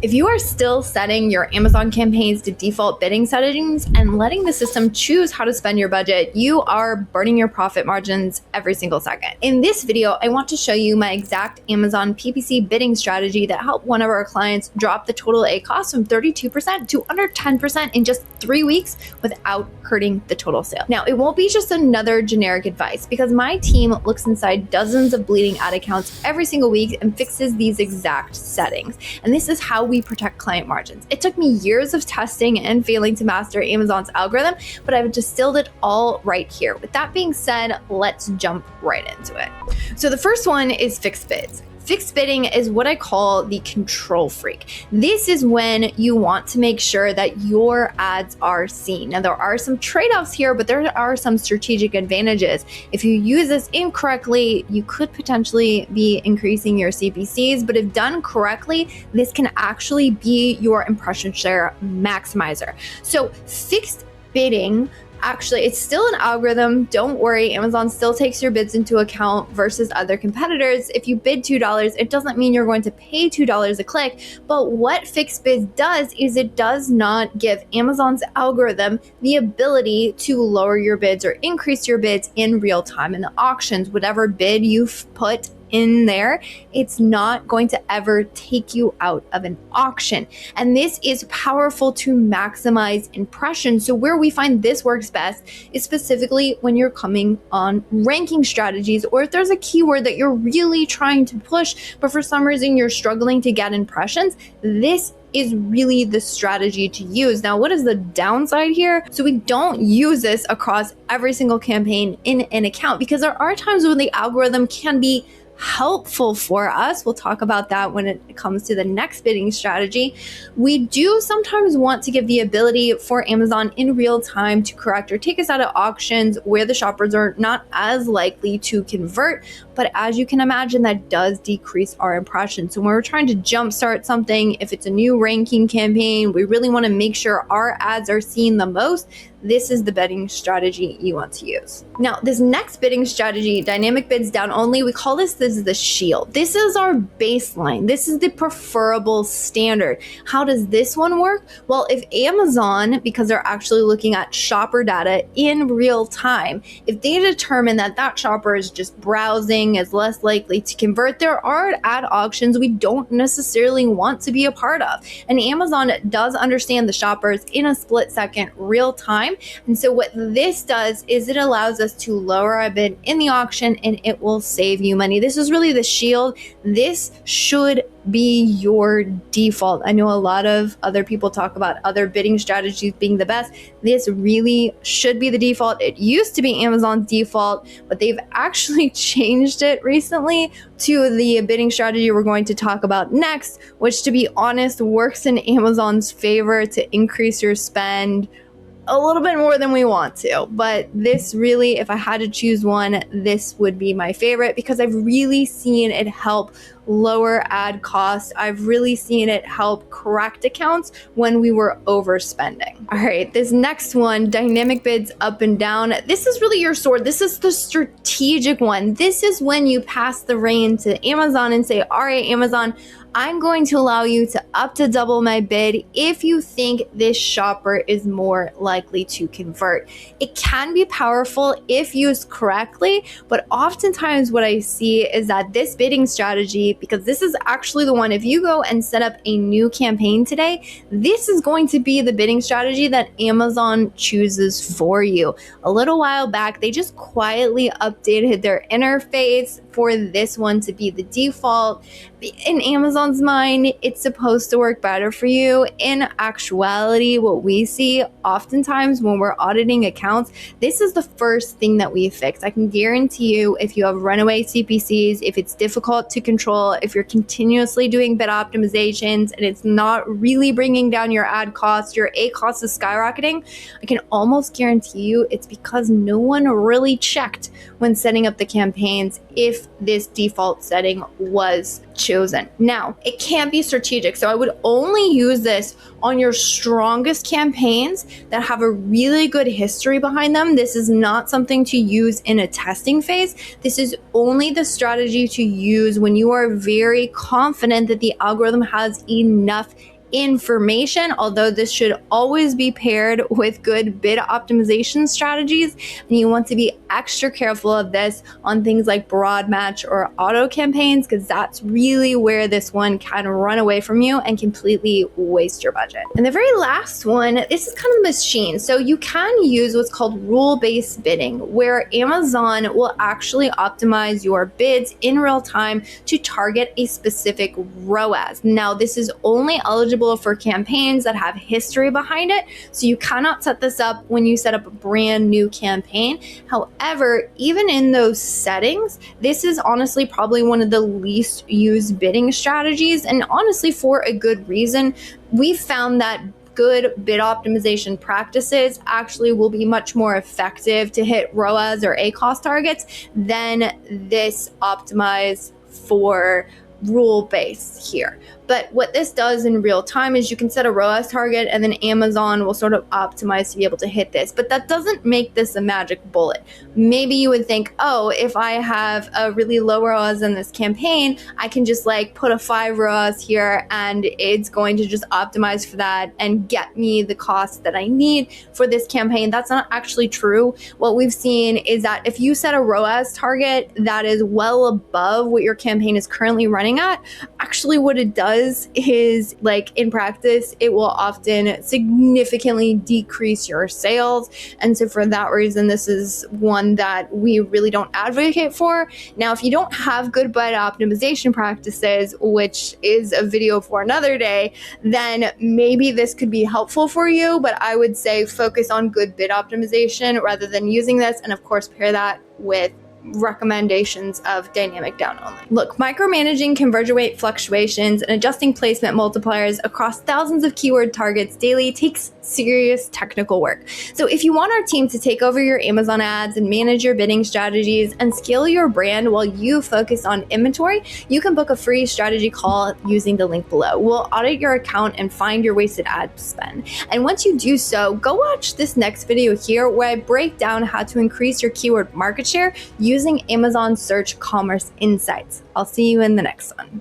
If you are still setting your Amazon campaigns to default bidding settings and letting the system choose how to spend your budget, you are burning your profit margins every single second. In this video, I want to show you my exact Amazon PPC bidding strategy that helped one of our clients drop the total ACoS from 32% to under 10% in just 3 weeks without hurting the total sale. Now, it won't be just another generic advice because my team looks inside dozens of bleeding ad accounts every single week and fixes these exact settings. And this is how we protect client margins. It took me years of testing and failing to master Amazon's algorithm, but I've distilled it all right here. With that being said, let's jump right into it. So the first one is fixed bids. Fixed bidding is what I call the control freak. This is when you want to make sure that your ads are seen. Now, there are some trade-offs here, but there are some strategic advantages. If you use this incorrectly, you could potentially be increasing your CPCs, but if done correctly, this can actually be your impression share maximizer. So fixed bidding, actually, it's still an algorithm. Don't worry, Amazon still takes your bids into account versus other competitors. If you bid $2, it doesn't mean you're going to pay $2 a click. But what fixed bids does is it does not give Amazon's algorithm the ability to lower your bids or increase your bids in real time in the auctions. Whatever bid you've put in there, it's not going to ever take you out of an auction. And this is powerful to maximize impressions. So where we find this works best is specifically when you're coming on ranking strategies, or if there's a keyword that you're really trying to push, but for some reason you're struggling to get impressions. This is really the strategy to use. Now, what is the downside here? So we don't use this across every single campaign in an account because there are times when the algorithm can be helpful for us. We'll talk about that when it comes to the next bidding strategy. We do sometimes want to give the ability for Amazon in real time to correct or take us out of auctions where the shoppers are not as likely to convert. But as you can imagine, that does decrease our impressions. So when we're trying to jumpstart something, if it's a new ranking campaign, we really want to make sure our ads are seen the most. This is the bidding strategy you want to use. Now, this next bidding strategy, dynamic bids down only, we call this the shield. This is our baseline. This is the preferable standard. How does this one work? Well, if Amazon, because they're actually looking at shopper data in real time, if they determine that that shopper is just browsing, is less likely to convert, there are ad auctions we don't necessarily want to be a part of. And Amazon does understand the shoppers in a split second real time. And so what this does is it allows us to lower our bid in the auction and it will save you money. This is really the shield. This should be your default. I know a lot of other people talk about other bidding strategies being the best. This really should be the default. It used to be Amazon's default, but they've actually changed it recently to the bidding strategy we're going to talk about next, which, to be honest, works in Amazon's favor to increase your spend a little bit more than we want to. But this really, if I had to choose one, this would be my favorite because I've really seen it help lower ad costs. I've really seen it help correct accounts when we were overspending. All right, this next one, dynamic bids up and down. This is really your sword. This is the strategic one. This is when you pass the rein to Amazon and say, all right, Amazon, I'm going to allow you to up to double my bid if you think this shopper is more likely to convert. It can be powerful if used correctly, but oftentimes what I see is that this bidding strategy, because this is actually the one, if you go and set up a new campaign today, this is going to be the bidding strategy that Amazon chooses for you. A little while back, they just quietly updated their interface for this one to be the default. In Amazon's mind, it's supposed to work better for you. In actuality, what we see oftentimes when we're auditing accounts, this is the first thing that we fix. I can guarantee you, if you have runaway CPCs, if it's difficult to control, if you're continuously doing bid optimizations and it's not really bringing down your ad costs, your ACoS is skyrocketing, I can almost guarantee you it's because no one really checked when setting up the campaigns if this default setting was chosen. Now, No, it can't be strategic. So I would only use this on your strongest campaigns that have a really good history behind them. This is not something to use in a testing phase. This is only the strategy to use when you are very confident that the algorithm has enough information, although this should always be paired with good bid optimization strategies. And you want to be extra careful of this on things like broad match or auto campaigns, because that's really where this one can run away from you and completely waste your budget. And the very last one, this is kind of a machine. So you can use what's called rule-based bidding, where Amazon will actually optimize your bids in real time to target a specific ROAS. Now, this is only eligible for campaigns that have history behind it, so you cannot set this up when you set up a brand new campaign. However, even in those settings, this is honestly probably one of the least used bidding strategies, and honestly for a good reason. We've found that good bid optimization practices actually will be much more effective to hit ROAS or ACoS targets than this optimize for rule base here. But what this does in real time is you can set a ROAS target and then Amazon will sort of optimize to be able to hit this. But that doesn't make this a magic bullet. Maybe you would think, oh, if I have a really low ROAS in this campaign, I can just like put a 5 ROAS here and it's going to just optimize for that and get me the cost that I need for this campaign. That's not actually true. What we've seen is that if you set a ROAS target that is well above what your campaign is currently running at, actually what it does is, like, in practice, it will often significantly decrease your sales. And so for that reason, this is one that we really don't advocate for. Now, if you don't have good bid optimization practices, which is a video for another day, then maybe this could be helpful for you. But I would say focus on good bid optimization rather than using this. And of course, pair that with recommendations of dynamic down only. Look, micromanaging conversion rate fluctuations and adjusting placement multipliers across thousands of keyword targets daily takes serious technical work. So if you want our team to take over your Amazon ads and manage your bidding strategies and scale your brand while you focus on inventory, you can book a free strategy call using the link below. We'll audit your account and find your wasted ad spend. And once you do so, go watch this next video here where I break down how to increase your keyword market share using Amazon Search Commerce Insights. I'll see you in the next one.